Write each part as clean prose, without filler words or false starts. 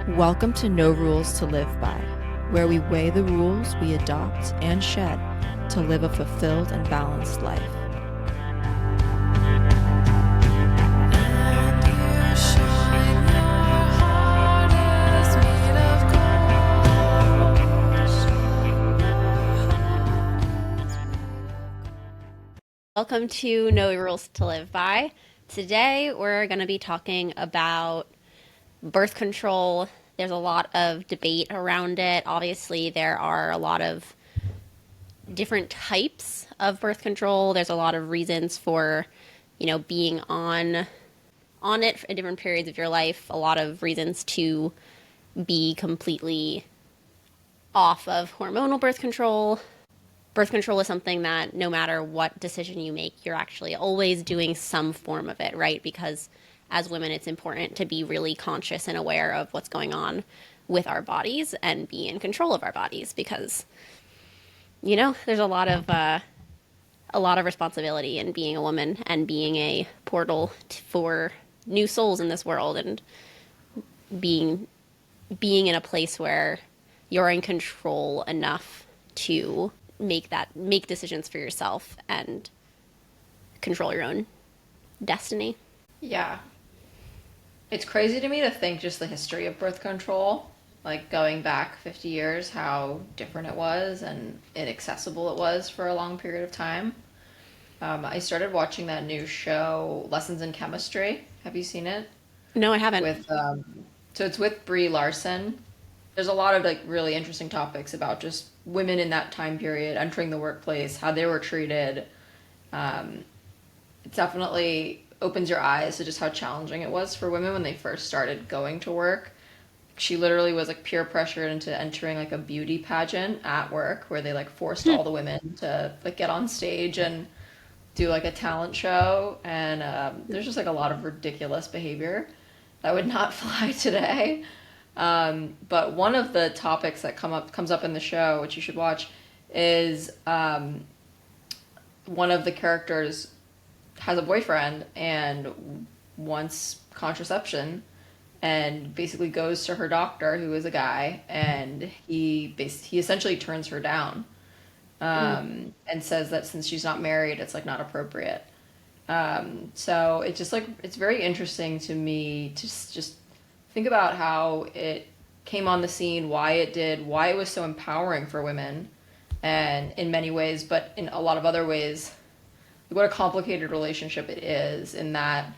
Welcome to No Rules to Live By, where we weigh the rules we adopt and shed to live a fulfilled and balanced life. Welcome to No Rules to Live By. Today we're going to be talking about birth control. There's a lot of debate around it. Obviously, there are a lot of different types of birth control. There's a lot of reasons for, being on it in different periods of your life. A lot of reasons to be completely off of hormonal birth control. Birth control is something that no matter what decision you make, you're actually always doing some form of it, right? Because as women, it's important to be really conscious and aware of what's going on with our bodies and be in control of our bodies because, there's a lot of responsibility in being a woman and being a portal for new souls in this world and being in a place where you're in control enough to make decisions for yourself and control your own destiny. Yeah. It's crazy to me to think just the history of birth control, like going back 50 years, how different it was and inaccessible it was for a long period of time. I started watching that new show, Lessons in Chemistry. Have you seen it? No, I haven't. So it's with Bri Larson. There's a lot of like really interesting topics about just women in that time period entering the workplace, how they were treated. It definitely opens your eyes to just how challenging it was for women when they first started going to work. She literally was like peer pressured into entering like a beauty pageant at work where they like forced all the women to like get on stage and do like a talent show, and there's just like a lot of ridiculous behavior that would not fly today. But one of the topics that comes up in the show, which you should watch, is one of the characters has a boyfriend and wants contraception, and basically goes to her doctor, who is a guy, and he essentially turns her down, and says that since she's not married, it's like not appropriate. So it's just like it's very interesting to me to just think about how it came on the scene, why it did, why it was so empowering for women, and in many ways, but in a lot of other ways, what a complicated relationship it is. In that,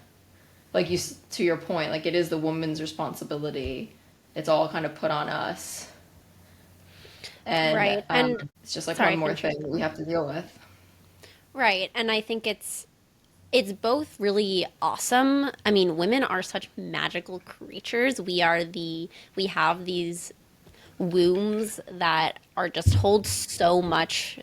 like to your point, like it is the woman's responsibility. It's all kind of put on us, and Right. And it's just like sorry one to more interrupt. thing that we have to deal with. Right. And I think it's both really awesome. I mean, women are such magical creatures. We have these wombs that are just hold so much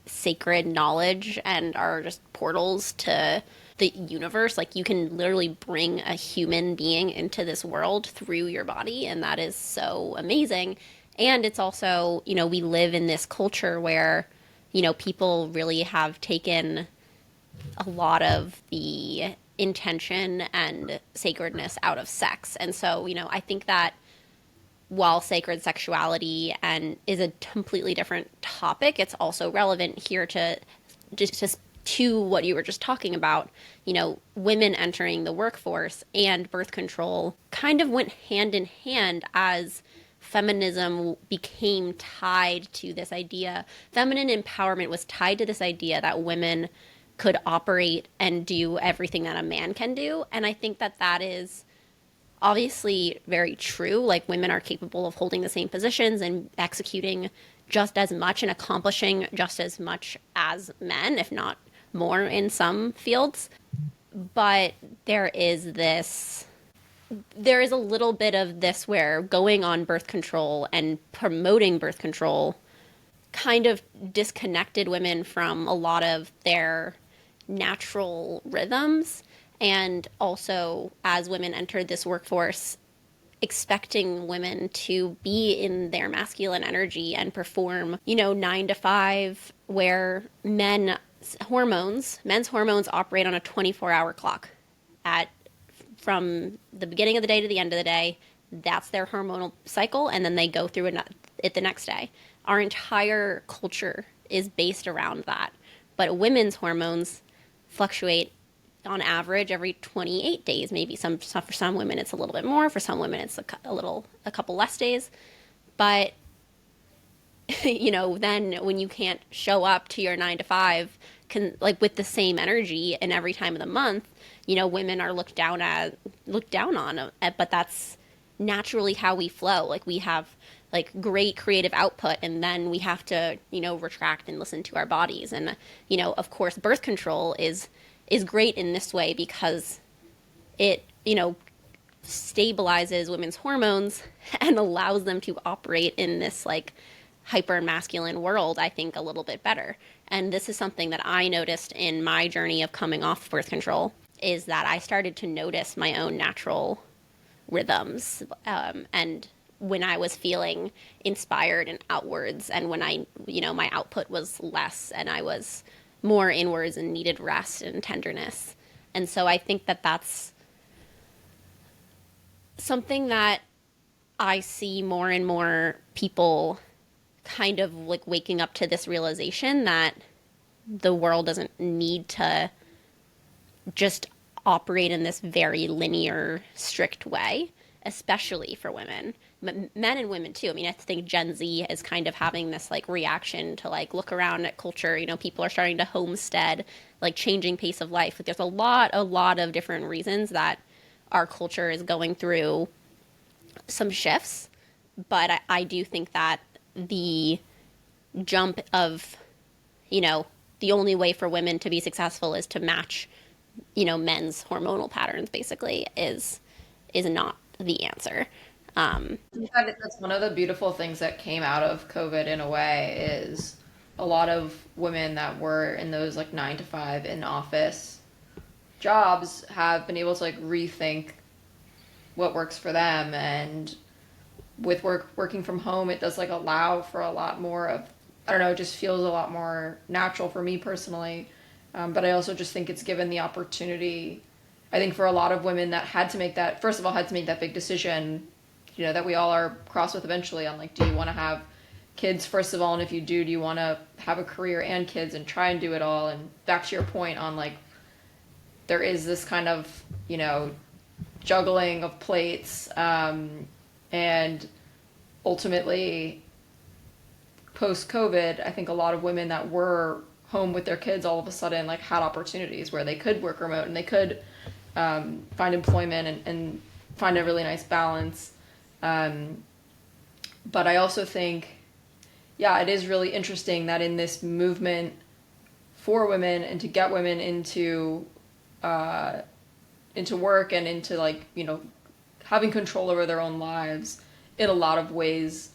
sacred knowledge and are just portals to the universe. Like you can literally bring a human being into this world through your body, and that is so amazing. And it's also, we live in this culture where, people really have taken a lot of the intention and sacredness out of sex. And so, I think that while sacred sexuality and is a completely different topic, it's also relevant here to just to what you were just talking about. Women entering the workforce and birth control kind of went hand in hand as feminism became tied to this idea. Feminine empowerment was tied to this idea that women could operate and do everything that a man can do. And I think that that is obviously very true. Like women are capable of holding the same positions and executing just as much and accomplishing just as much as men, if not more in some fields. But there is a little bit of this where going on birth control and promoting birth control kind of disconnected women from a lot of their natural rhythms. And also, as women entered this workforce, expecting women to be in their masculine energy and perform, 9 to 5, where men's hormones operate on a 24-hour clock at from the beginning of the day to the end of the day. that's their hormonal cycle, and then they go through it the next day. Our entire culture is based around that. But women's hormones fluctuate on average every 28 days. Maybe for some women it's a little bit more, for some women it's a couple less days. But then when you can't show up to your 9 to 5 like with the same energy and every time of the month, women are looked down on, but that's naturally how we flow. Like we have like great creative output, and then we have to retract and listen to our bodies. And of course birth control is great in this way because it stabilizes women's hormones and allows them to operate in this like hyper masculine world, I think, a little bit better. And this is something that I noticed in my journey of coming off birth control, is that I started to notice my own natural rhythms. And when I was feeling inspired and outwards, and when my output was less and I was more inwards and needed rest and tenderness. And so I think that that's something that I see more and more people kind of like waking up to, this realization that the world doesn't need to just operate in this very linear, strict way, especially for women. Men and women too. I mean, I think Gen Z is kind of having this like reaction to like look around at culture. People are starting to homestead, like changing pace of life. Like, there's a lot of different reasons that our culture is going through some shifts. But I do think that the jump of, the only way for women to be successful is to match, men's hormonal patterns, basically, is not the answer. That's one of the beautiful things that came out of COVID in a way, is a lot of women that were in those like 9 to 5 in office jobs have been able to like rethink what works for them. And with working from home, it does like allow for a lot more of, I don't know, it just feels a lot more natural for me personally. But I also just think it's given the opportunity, I think, for a lot of women that had to make that, first of all, had to make that big decision, that we all are crossed with eventually, on like, do you want to have kids first of all? And if you do you want to have a career and kids and try and do it all? And back to your point on like, there is this kind of, juggling of plates. And ultimately, post-COVID, I think a lot of women that were home with their kids all of a sudden like had opportunities where they could work remote and they could find employment and find a really nice balance. But I also think, it is really interesting that in this movement for women and to get women into work and into like, having control over their own lives, in a lot of ways,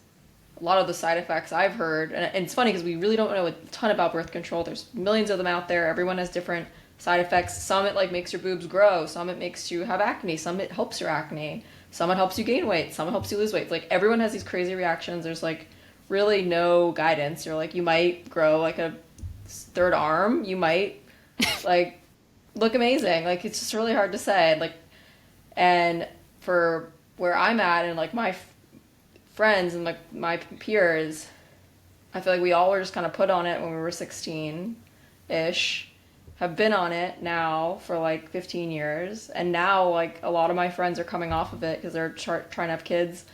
a lot of the side effects I've heard, and it's funny because we really don't know a ton about birth control. There's millions of them out there. Everyone has different side effects. Some it like makes your boobs grow. Some it makes you have acne. Some it helps your acne. Some it helps you gain weight. Some it helps you lose weight. Like, everyone has these crazy reactions. There's like really no guidance. You're like, you might grow like a third arm. You might like look amazing. Like, it's just really hard to say. Like, and for where I'm at and like my friends and like my peers, I feel like we all were just kind of put on it when we were 16-ish, have been on it now for like 15 years. And now like a lot of my friends are coming off of it because they're trying to have kids,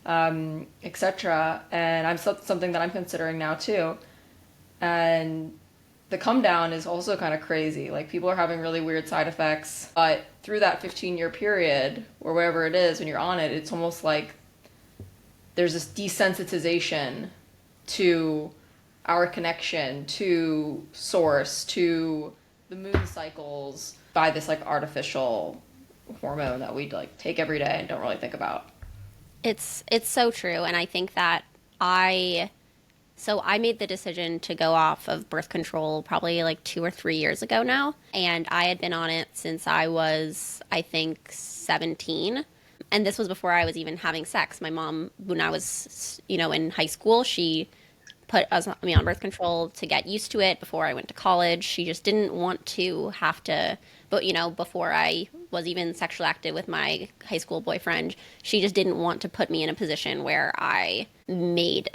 etc. And I'm something that I'm considering now too. And the come down is also kind of crazy. Like, people are having really weird side effects. But through that 15-year period, or wherever it is, when you're on it, it's almost like there's this desensitization to our connection to source, to the moon cycles, by this like artificial hormone that we like take every day and don't really think about. It's so true. And I think that I made the decision to go off of birth control probably like 2 or 3 years ago now. And I had been on it since I was, I think, 17. And this was before I was even having sex. My mom, when I was, in high school, she put me on birth control to get used to it before I went to college. She just didn't want to have to, but, before I was even sexually active with my high school boyfriend, she just didn't want to put me in a position where I made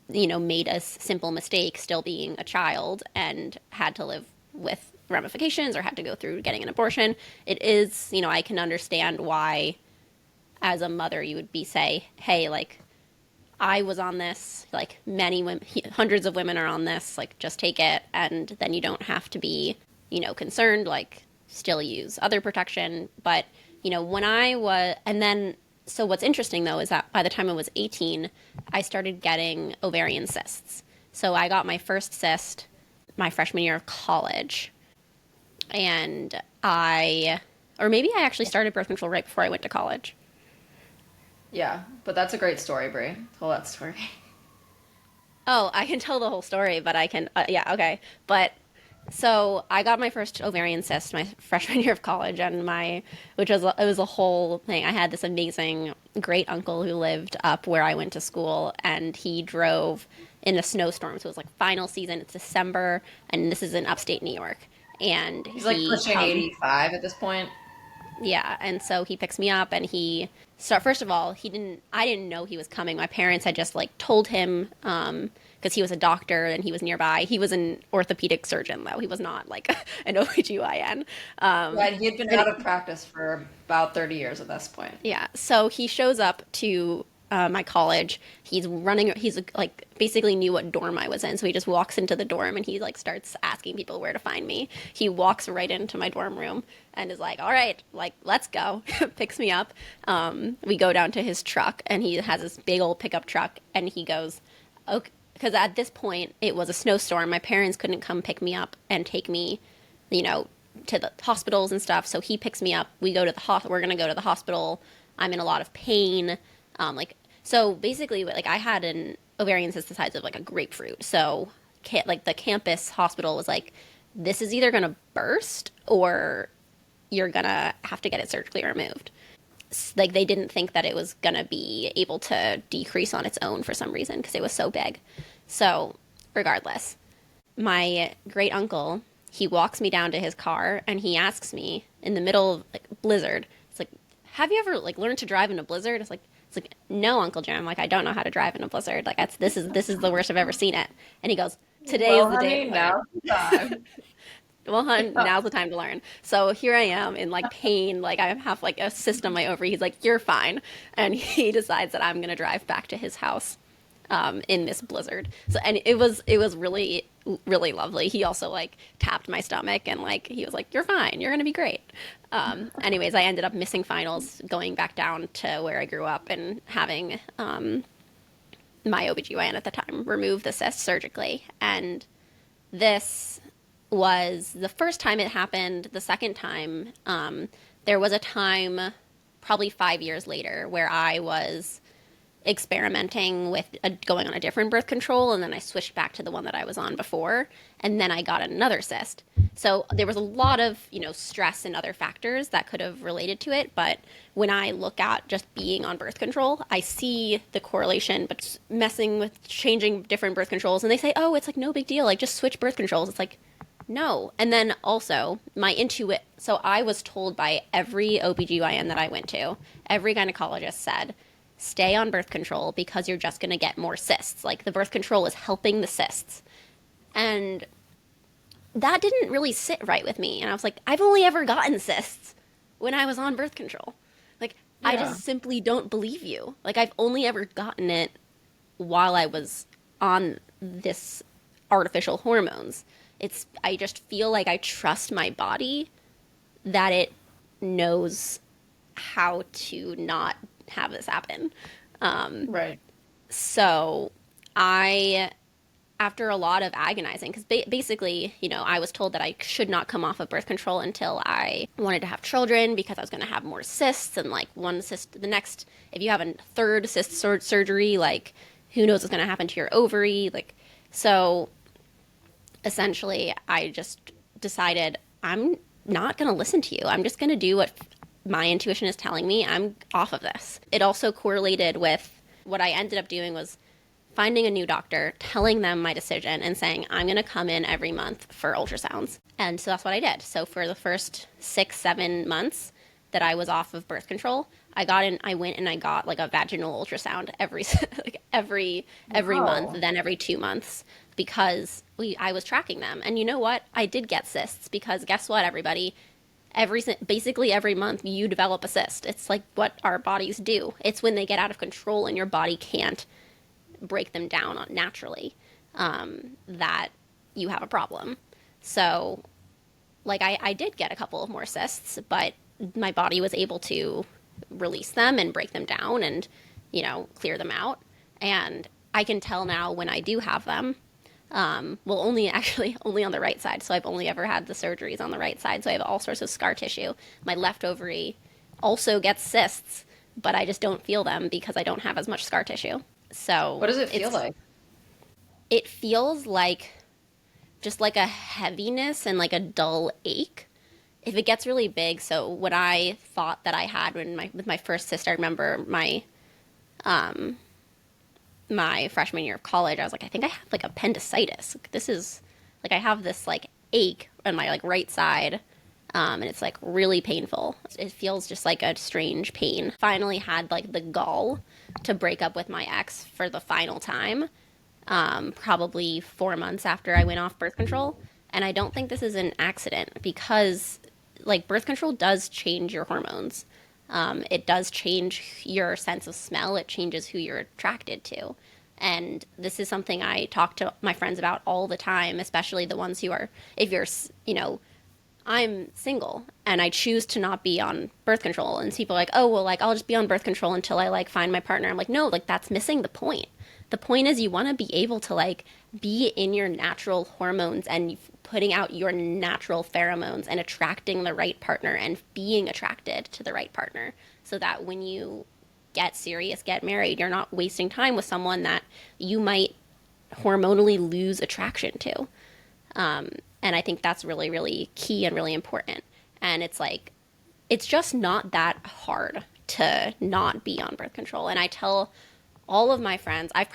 made a simple mistake still being a child and had to live with ramifications or had to go through getting an abortion. It is, I can understand why as a mother you would say, hey, like, I was on this, like many women, hundreds of women are on this, like just take it, and then you don't have to be, concerned, like still use other protection. But, when I was, and then, so what's interesting though is that by the time I was 18, I started getting ovarian cysts. So I got my first cyst my freshman year of college. And or maybe I actually started birth control right before I went to college. Yeah, but that's a great story, Bri. Tell that story. Oh, I can tell the whole story, but I can, yeah, okay. But so I got my first ovarian cyst my freshman year of college, and it was a whole thing. I had this amazing great uncle who lived up where I went to school, and he drove in a snowstorm. So it was like final season. It's December, and this is in upstate New York. And He's like pushing 85 at this point. Yeah, and so he picks me up, and first of all, I didn't know he was coming. My parents had just like told him, because he was a doctor and he was nearby. He was an orthopedic surgeon though. He was not like an OBGYN. Right, he had been out of practice for about 30 years at this point. Yeah, so he shows up to my college. He's like basically knew what dorm I was in, so he just walks into the dorm and he like starts asking people where to find me. He walks right into my dorm room and is like, all right, like, let's go. Picks me up. We go down to his truck, and he has this big old pickup truck, and he goes, okay, because at this point it was a snowstorm. My parents couldn't come pick me up and take me, to the hospitals and stuff. So he picks me up. We go to we're going to go to the hospital. I'm in a lot of pain. So basically, like, I had an ovarian cyst the size of like a grapefruit. So like the campus hospital was like, this is either going to burst or you're going to have to get it surgically removed. Like, they didn't think that it was going to be able to decrease on its own for some reason because it was so big. So regardless, my great uncle, he walks me down to his car and he asks me in the middle of like blizzard, it's like, have you ever like learned to drive in a blizzard? It's like, no, Uncle Jim. Like, I don't know how to drive in a blizzard. Like, this is the worst I've ever seen it. And he goes, today's the day. Now's the time. Well, hon, now's the time to learn. So here I am in like pain. Like, I have like a cyst on my ovary. He's like, you're fine. And he decides that I'm going to drive back to his house in this blizzard. So, and it was really, really lovely. He also like tapped my stomach and like, he was like, you're fine. You're going to be great. Anyways, I ended up missing finals, going back down to where I grew up and having my OBGYN at the time remove the cyst surgically. And this was the first time it happened. The second time, there was a time probably 5 years later where I was experimenting with going on a different birth control, and then I switched back to the one that I was on before, and then I got another cyst. So there was a lot of, stress and other factors that could have related to it, but when I look at just being on birth control, I see the correlation, but messing with changing different birth controls, and they say, oh, it's like no big deal, like just switch birth controls. It's like, no. And then also so I was told by every OBGYN that I went to, every gynecologist said, stay on birth control because you're just going to get more cysts. Like, the birth control is helping the cysts. And that didn't really sit right with me. And I was like, I've only ever gotten cysts when I was on birth control. Like, yeah. I just simply don't believe you. Like, I've only ever gotten it while I was on this artificial hormones. I just feel like I trust my body that it knows how to not have this happen. Right. So after a lot of agonizing, because basically, I was told that I should not come off of birth control until I wanted to have children because I was going to have more cysts, and like one cyst, if you have a third cyst surgery, like who knows what's going to happen to your ovary. Like, so essentially I just decided I'm not going to listen to you. I'm just going to do what my intuition is telling me. I'm off of this. It also correlated with what I ended up doing was finding a new doctor, telling them my decision, and saying, I'm going to come in every month for ultrasounds. And so that's what I did. So for the first 6-7 months that I was off of birth control, I went and I got like a vaginal ultrasound every like every month, Wow. then every 2 months, because I was tracking them. And you know what? I did get cysts because guess what, everybody? Basically every month you develop a cyst. It's like what our bodies do. It's when they get out of control and your body can't break them down naturally, that you have a problem. So, like, I did get a couple of more cysts, but my body was able to release them and break them down and, clear them out. And I can tell now when I do have them. Well, only on the right side. So I've only ever had the surgeries on the right side. So I have all sorts of scar tissue. My left ovary also gets cysts, but I just don't feel them because I don't have as much scar tissue. So What does it feel like? it feels like just like a heaviness and like a dull ache. If it gets really big, so what I thought that I had with my first cyst, I remember my freshman year of college, I was like, I think I have like appendicitis. Like, this is like I have this like ache on my like right side, and it's like really painful. It feels just like a strange pain. Finally had like the gall to break up with my ex for the final time, probably 4 months after I went off birth control. And I don't think this is an accident because like birth control does change your hormones. It does change your sense of smell. It changes who you're attracted to. And this is something I talk to my friends about all the time, especially the ones who are, if you're, I'm single and I choose to not be on birth control. And people are like, oh, well, like, I'll just be on birth control until I like find my partner. I'm like, no, like, that's missing the point. The point is you want to be able to like be in your natural hormones and putting out your natural pheromones and attracting the right partner and being attracted to the right partner so that when you get serious, get married, you're not wasting time with someone that you might hormonally lose attraction to. And I think that's really, really key and really important. And it's like, it's just not that hard to not be on birth control. And I tell all of my friends, I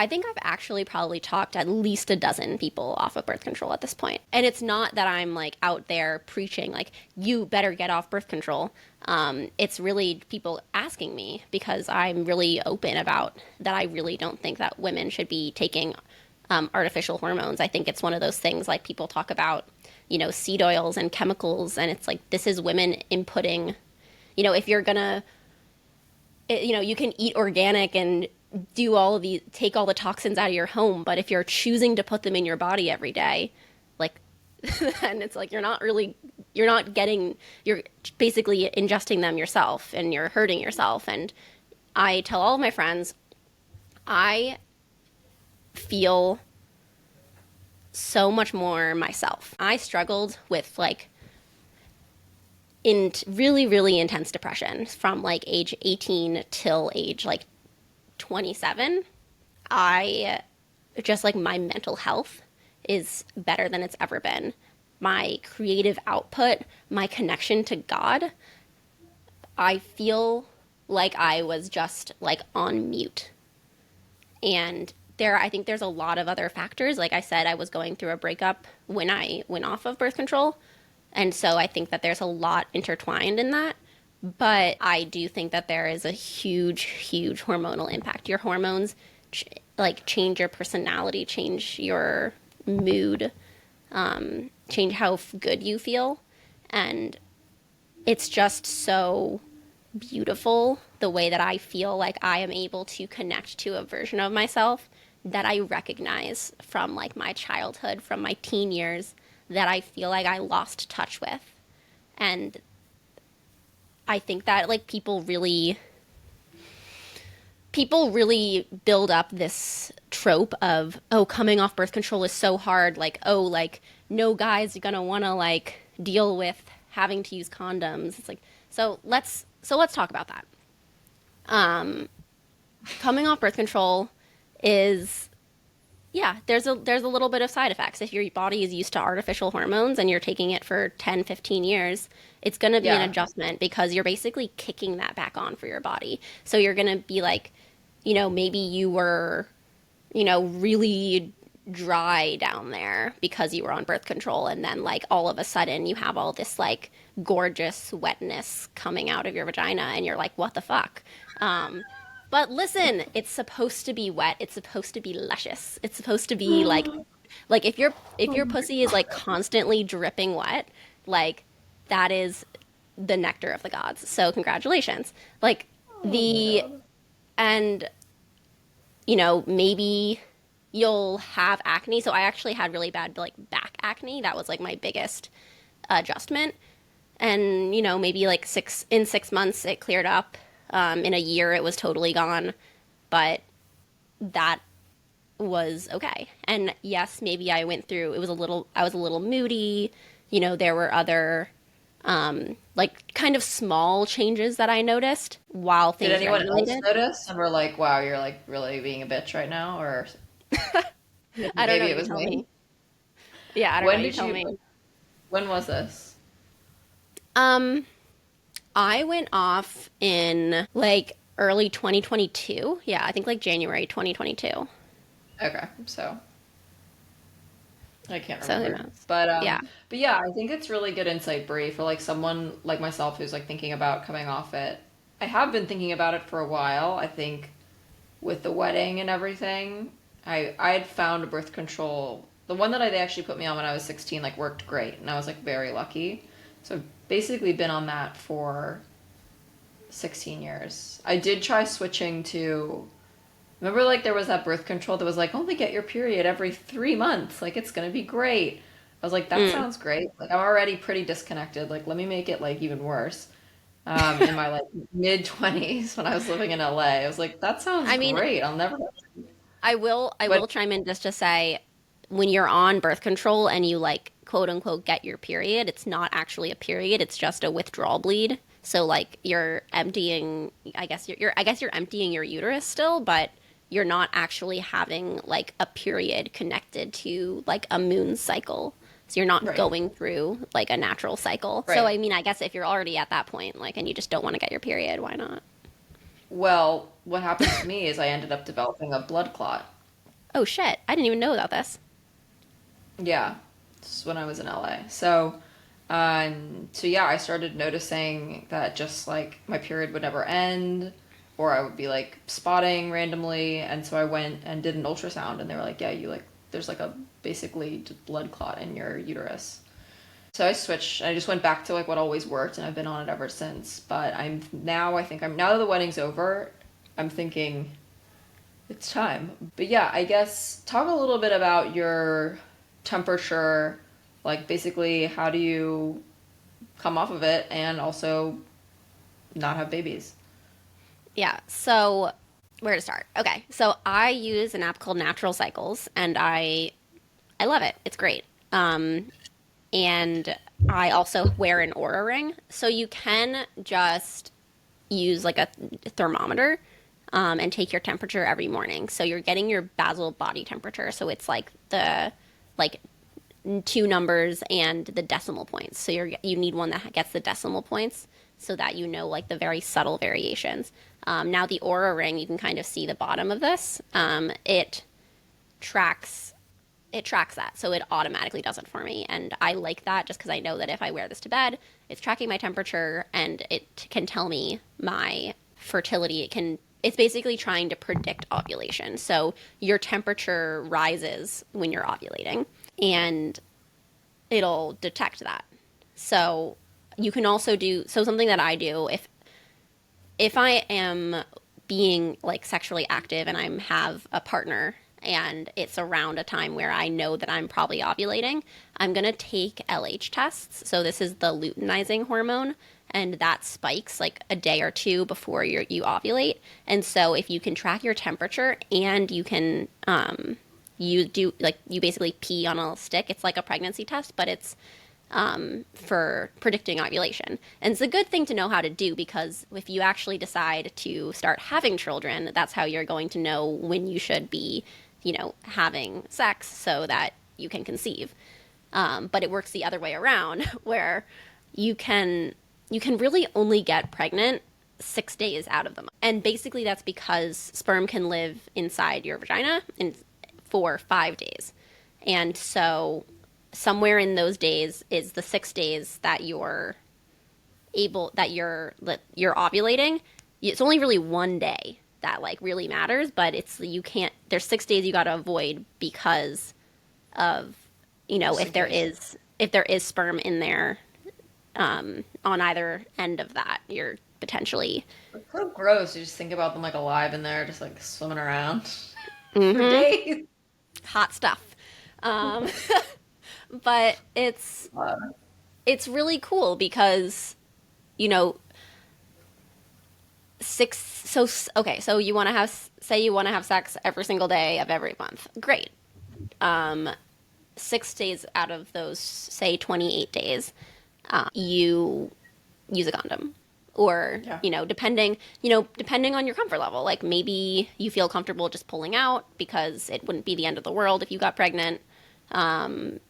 think I've actually probably talked at least a dozen people off of birth control at this point. And it's not that I'm like out there preaching, like, you better get off birth control. It's really people asking me because I'm really open about that. I really don't think that women should be taking artificial hormones. I think it's one of those things like people talk about, seed oils and chemicals. And it's like, this is women inputting, if you're going to, you can eat organic and do all of the take all the toxins out of your home, but if you're choosing to put them in your body every day, like, then it's like you're basically ingesting them yourself and you're hurting yourself. And I tell all of my friends, I feel so much more myself. I struggled with like in really, really intense depression from like age 18 till age like 27. I just like my mental health is better than it's ever been. My creative output, my connection to God, I feel like I was just like on mute. And I think there's a lot of other factors. Like I said, I was going through a breakup when I went off of birth control. And so I think that there's a lot intertwined in that. But I do think that there is a huge, huge hormonal impact. Your hormones change your personality, change your mood, change how good you feel. And it's just so beautiful the way that I feel like I am able to connect to a version of myself that I recognize from like my childhood, from my teen years, that I feel like I lost touch with. And I think that like people really build up this trope of, oh, coming off birth control is so hard, like, oh, like no guy's gonna want to like deal with having to use condoms. It's like, so let's talk about that. Coming off birth control is, yeah, there's a little bit of side effects. If your body is used to artificial hormones and you're taking it for 10, 15 years, it's going to be an adjustment because you're basically kicking that back on for your body. So you're going to be like, maybe you were, really dry down there because you were on birth control, and then like all of a sudden you have all this like gorgeous wetness coming out of your vagina, and you're like, what the fuck? But listen, it's supposed to be wet. It's supposed to be luscious. It's supposed to be like if your pussy is like constantly dripping wet, like that is the nectar of the gods. So congratulations. Like Oh my the god. and maybe you'll have acne. So I actually had really bad like back acne. That was like my biggest adjustment. And maybe like 6 months it cleared up. In a year it was totally gone, but that was okay. And yes, maybe I was a little moody. There were other like kind of small changes that I noticed while Did things anyone else regulated. notice? And we're like, wow, you're like really being a bitch right now? Or I don't know, maybe it you was tell me. me. Yeah, I don't know, When you did tell you, me. when was this? Um I went off in like early 2022. Yeah, I think like January 2022. Okay, so I can't So who remember. knows? Yeah. But yeah, I think it's really good insight, Brie, for like someone like myself who's like thinking about coming off it. I have been thinking about it for a while. I think with the wedding and everything, I had found birth control. The one that they actually put me on when I was 16 like worked great, and I was like very lucky. So I've basically been on that for 16 years. I did try switching to, remember like there was that birth control that was like only get your period every 3 months, like it's gonna be great. I was like, that Mm. sounds great. Like I'm already pretty disconnected. Like let me make it like even worse. In my like mid 20s when I was living in LA, I was like, that sounds I mean, great. I'll never. I will But chime in just to say when you're on birth control and you like quote unquote get your period, it's not actually a period, it's just a withdrawal bleed. So like you're emptying, I guess you're emptying your uterus still, but you're not actually having like a period connected to like a moon cycle. So you're not right, going through like a natural cycle. So right. I mean, I guess if you're already at that point, like, and you just don't want to get your period, why not? Well, what happened to me is I ended up developing a blood clot. Oh shit, I didn't even know about this. Yeah, this is when I was in LA. So yeah, I started noticing that just like my period would never end, or I would be like spotting randomly, and so I went and did an ultrasound, and they were like, "Yeah, you like there's like a basically blood clot in your uterus." So I switched. I just went back to like what always worked, and I've been on it ever since. But I think I'm now that the wedding's over, I'm thinking it's time. But yeah, I guess talk a little bit about your temperature, like basically how do you come off of it and also not have babies. Yeah. So where to start? Okay. So I use an app called Natural Cycles, and I love it. It's great. And I also wear an Aura ring, so you can just use like a thermometer, and take your temperature every morning. So you're getting your basal body temperature. So it's like the like two numbers and the decimal points. So you need one that gets the decimal points so that you know like the very subtle variations. Now the Aura ring, you can kind of see the bottom of this. Tracks it tracks that, so it automatically does it for me, and I like that just because I know that if I wear this to bed, it's tracking my temperature and it can tell me my fertility. It's basically trying to predict ovulation. So your temperature rises when you're ovulating, and it'll detect that. So you can also do so something that I do if I am being like sexually active and I have a partner and it's around a time where I know that I'm probably ovulating, I'm going to take LH tests. So this is the luteinizing hormone, and that spikes like a day or two before you ovulate. And so if you can track your temperature and you can you do like you basically pee on a stick. It's like a pregnancy test, but it's for predicting ovulation. And it's a good thing to know how to do because if you actually decide to start having children, that's how you're going to know when you should be, having sex so that you can conceive. But it works the other way around, where you can you can really only get pregnant 6 days out of the month. And basically that's because sperm can live inside your vagina for 5 days. And so somewhere in those days is the 6 days that you're ovulating. It's only really one day that like really matters, but it's you can't there's 6 days you got to avoid because of if there is sperm in there on either end of that, you're potentially It's so gross. You just think about them like alive in there, just like swimming around for mm-hmm, days. hot stuff. Um, but it's really cool because you know six so okay so you want to have say you want to have sex every single day of every month, great. 6 days out of those, say 28 days, you use a condom, or Yeah. depending on your comfort level, like maybe you feel comfortable just pulling out because it wouldn't be the end of the world if you got pregnant. And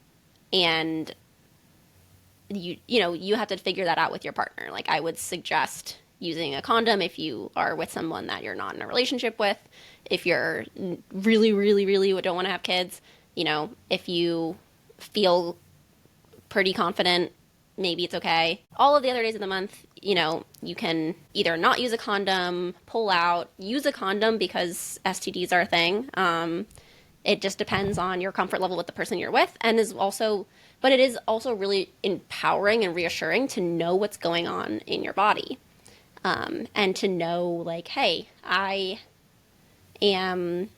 you have to figure that out with your partner. Like I would suggest using a condom if you are with someone that you're not in a relationship with. If you're really, really, really don't want to have kids, if you feel pretty confident, maybe it's okay. All of the other days of the month, you can either not use a condom, pull out, use a condom because STDs are a thing. It just depends on your comfort level with the person you're with, but it is also really empowering and reassuring to know what's going on in your body, and to know like, hey, I am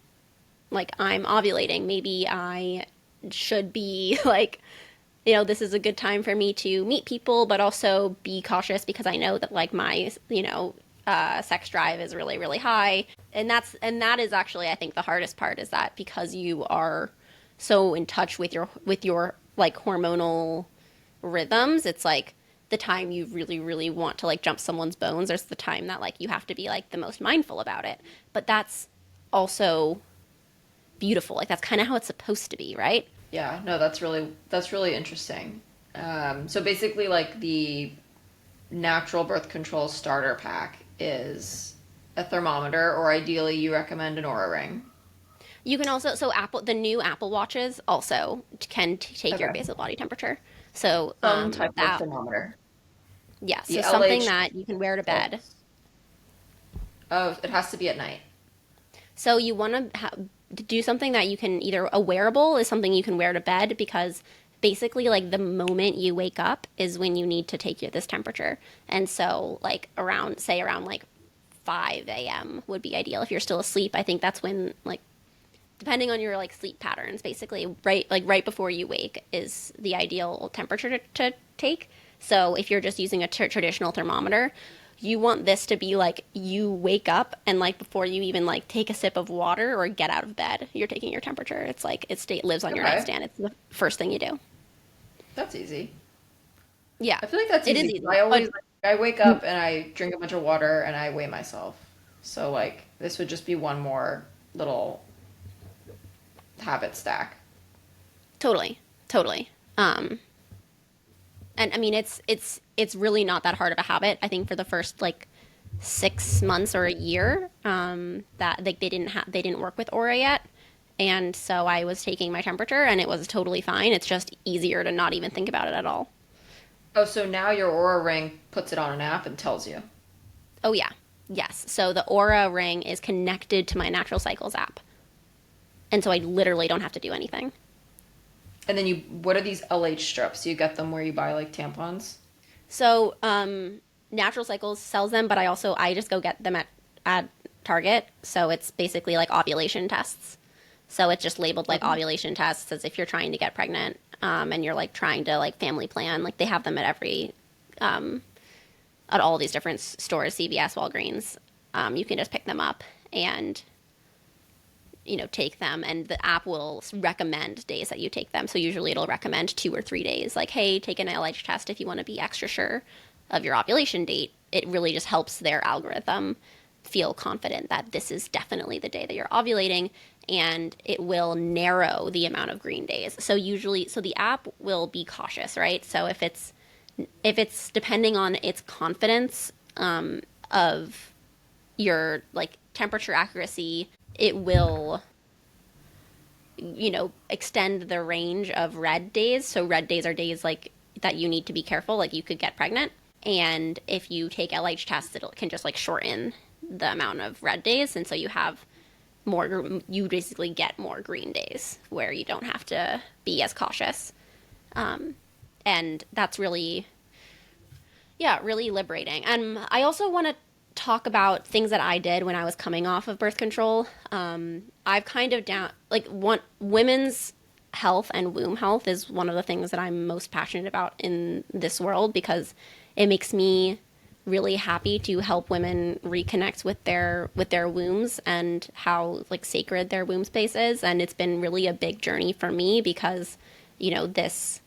like I'm ovulating. Maybe I should be like, this is a good time for me to meet people, but also be cautious because I know that like my, sex drive is really, really high. And that is actually, I think the hardest part is that because you are so in touch with your like hormonal rhythms, it's like the time you really, really want to like jump someone's bones. There's the time that like you have to be like the most mindful about it. But that's also beautiful. Like that's kind of how it's supposed to be, right? Yeah, no, that's really interesting. So basically, like the natural birth control starter pack is a thermometer, or ideally, you recommend an Aura ring. You can also the new Apple Watches also can take your Okay, basal body temperature. So some type of that thermometer. yeah, The so something LH that you can wear to bed. Pulse. Oh, it has to be at night. So you want to do something that you can either a wearable is something you can wear to bed because basically like the moment you wake up is when you need to take this temperature. And so like around like 5 a.m. would be ideal if you're still asleep. I think that's when like depending on your like sleep patterns, basically right before you wake is the ideal temperature to take. So if you're just using a traditional thermometer, you want this to be like you wake up and like before you even like take a sip of water or get out of bed, you're taking your temperature. It's like lives on your Okay, nightstand. It's the first thing you do. that's easy. Yeah, I feel like that's it is easy. easy. I But always I wake up and I drink a bunch of water and I weigh myself. So like this would just be one more little habit stack. totally, totally. And I mean it's really not that hard of a habit. I think for the first like 6 months or a year, that like they didn't work with Aura yet, and so I was taking my temperature and it was totally fine. It's just easier to not even think about it at all. Oh, so now your Aura ring puts it on an app and tells you. Oh yeah, yes. So the Aura ring is connected to my Natural Cycles app, and so I literally don't have to do anything. And then what are these LH strips? Do you get them where you buy like tampons? So Natural Cycles sells them, but I just go get them at Target. So it's basically like ovulation tests. So it's just labeled like Okay. ovulation tests as if you're trying to get pregnant, and you're like trying to like family plan. Like they have them at all these different stores, CVS, Walgreens. You can just pick them up and take them, and the app will recommend days that you take them. So usually it'll recommend 2 or 3 days, like, hey, take an LH test if you want to be extra sure of your ovulation date. It really just helps their algorithm feel confident that this is definitely the day that you're ovulating, and it will narrow the amount of green days. So the app will be cautious, right? So if it's depending on its confidence of your like temperature accuracy, it will, you know, extend the range of red days. So red days are days like that you need to be careful, like you could get pregnant. And if you take LH tests, it can just like shorten the amount of red days, and so you have more. You basically get more green days where you don't have to be as cautious, and that's really, yeah, really liberating. And I also want to talk about things that I did when I was coming off of birth control. I've kind of down like one women's health and womb health is one of the things that I'm most passionate about in this world because it makes me really happy to help women reconnect with their wombs and how like sacred their womb space is. And it's been really a big journey for me because, you know, this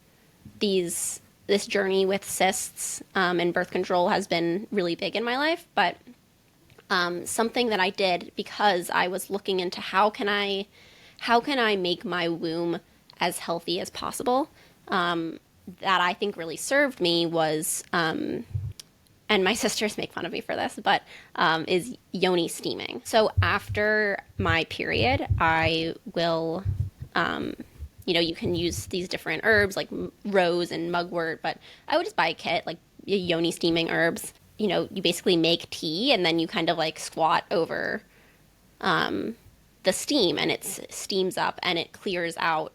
journey with cysts and birth control has been really big in my life. But something that I did because I was looking into how can I make my womb as healthy as possible, that I think really served me was, and my sisters make fun of me for this, but is yoni steaming. So after my period, I will, you know, you can use these different herbs like rose and mugwort, but I would just buy a kit, like yoni steaming herbs. You know, you basically make tea and then you kind of like squat over the steam and it steams up and it clears out,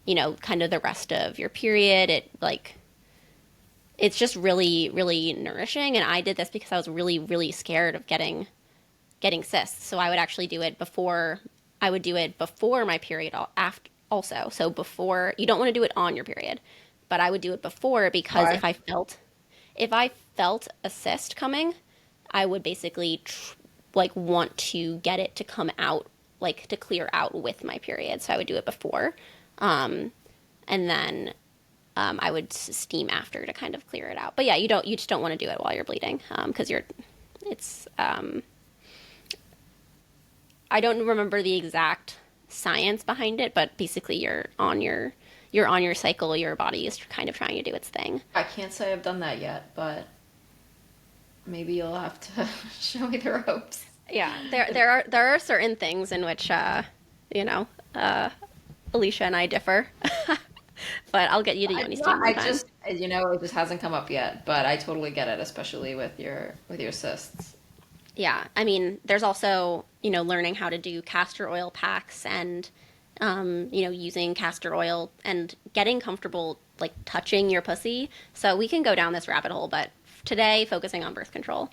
you know, kind of the rest of your period. It like, it's just really, really nourishing. And I did this because I was really, really scared of getting cysts. So I would actually do it before, I would do it before my period after also. So before, you don't want to do it on your period, but I would do it before because Why? if I felt a cyst coming, I would basically like want to get it to come out, like to clear out with my period. So I would do it before. And then I would steam after to kind of clear it out. But yeah, you just don't want to do it while you're bleeding because I don't remember the exact science behind it, but basically you're on your cycle. Your body is kind of trying to do its thing. I can't say I've done that yet, but maybe you'll have to show me the ropes. Yeah, there are certain things in which you know, Alicia and I differ. But I'll get you to yoni steam I sometime. just, you know, it just hasn't come up yet, but I totally get it, especially with your cysts. Yeah, I mean, there's also, you know, learning how to do castor oil packs and, you know, using castor oil and getting comfortable, like, touching your pussy. So we can go down this rabbit hole, but today, focusing on birth control.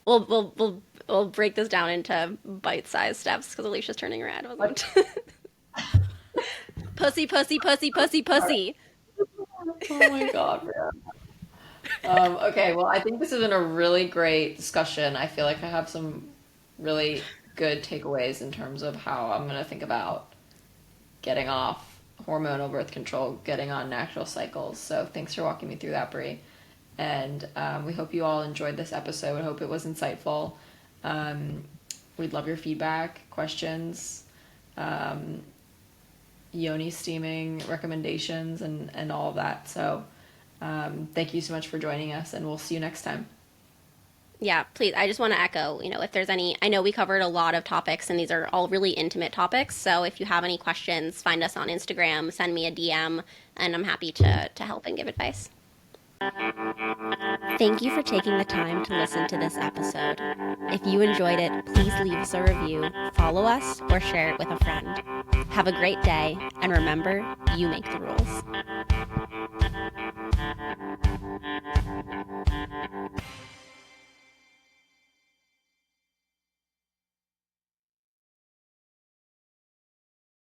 We'll break this down into bite-sized steps because Alicia's turning red. Wasn't pussy, pussy, pussy, pussy, pussy. Oh my God, man. Okay, well, I think this has been a really great discussion. I feel like I have some really good takeaways in terms of how I'm going to think about getting off hormonal birth control, getting on natural cycles. So thanks for walking me through that, Bri. And we hope you all enjoyed this episode. I hope it was insightful. We'd love your feedback, questions, yoni steaming recommendations, and all of that. So thank you so much for joining us, and we'll see you next time. Yeah, please. I just want to echo, you know, if there's any, I know we covered a lot of topics and these are all really intimate topics. So if you have any questions, find us on Instagram, send me a DM, and I'm happy to help and give advice. Thank you for taking the time to listen to this episode. If you enjoyed it, please leave us a review, follow us, or share it with a friend. Have a great day, and remember, you make the rules.